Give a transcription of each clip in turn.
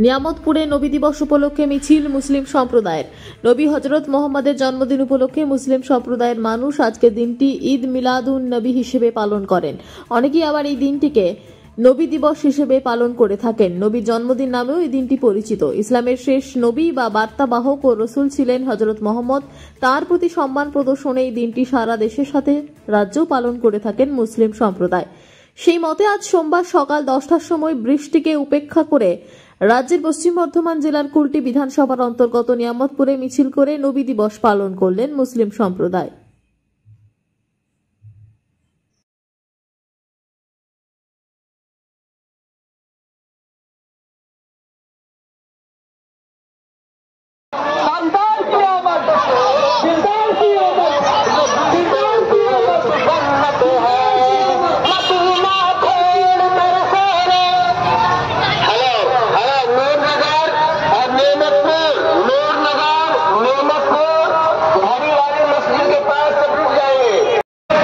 নিয়ামতপুরে নবী দিবস উপলক্ষে মিছিল মুসলিম সম্প্রদায়ের। নবী হযরত মুহাম্মদের জন্মদিন উপলক্ষে মুসলিম সম্প্রদায়ের মানুষ আজকের দিনটি ঈদ মিলাদুন নবী হিসেবে পালন করেন। অনেকেই আবার এই দিনটিকে নবী দিবস হিসেবে পালন করে থাকেন। নবীর জন্মদিন নামেও এই দিনটি পরিচিত। ইসলামের শেষ নবী বা বার্তাবাহক ও রসুল ছিলেন হযরত মুহাম্মদ। তার প্রতি সম্মান প্রদর্শনে এই দিনটি সারা দেশের সাথে রাজ্যেও পালন করে থাকেন মুসলিম সম্প্রদায়। সেই মতে আজ সোমবার সকাল 10টার সময় বৃষ্টিকে উপেক্ষা করে রাজ্যের পশ্চিম বর্ধমান জেলার কুলটি বিধানসভার অন্তর্গত নিয়ামতপুরে মিছিল করে নবী দিবস পালন করলেন মুসলিম সম্প্রদায়।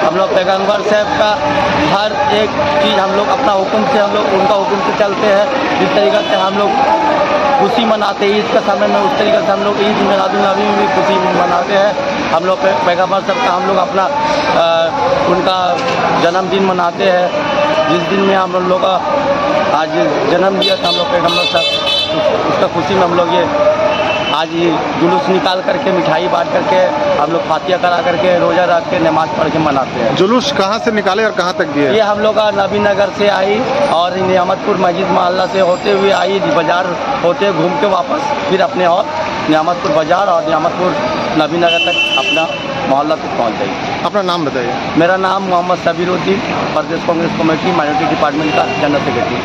हम लोग पैगंबर साहब का हर एक चीज़ हम लोग अपना हुक्म से हम लोग उनका हुक्म से चलते हैं। जिस तरीक़े से हम लोग खुशी मनाते हैं ईद का समय में, उस तरीक़े से हम लोग ईद मिलादुन नबी में भी खुशी मनाते हैं। हम लोग पैगंबर साहब का हम लोग अपना उनका जन्मदिन मनाते हैं। जिस दिन में हम लोग का आज जन्म दिया था हम लोग पैगंबर साहब, उसका खुशी में हम लोग ये आज ये जुलूस निकाल करके मिठाई बांट करके हम लोग फातिया करा करके रोज़ा रख के नमाज पढ़ के मनाते हैं। जुलूस कहाँ से निकाले और कहाँ तक दिए? ये हम लोग का नबी नगर से आई और नियामतपुर मस्जिद मोहल्ला से होते हुए आई, बाजार होते घूम के वापस फिर अपने और नियामतपुर बाजार और नियामतपुर नबी नगर तक अपना मोहल्ला तक पहुँच गई। अपना नाम बताइए। मेरा नाम मोहम्मद सबीरुद्दीन, प्रदेश कांग्रेस कमेटी माइनॉरिटी डिपार्टमेंट का जनरल सेक्रेटरी।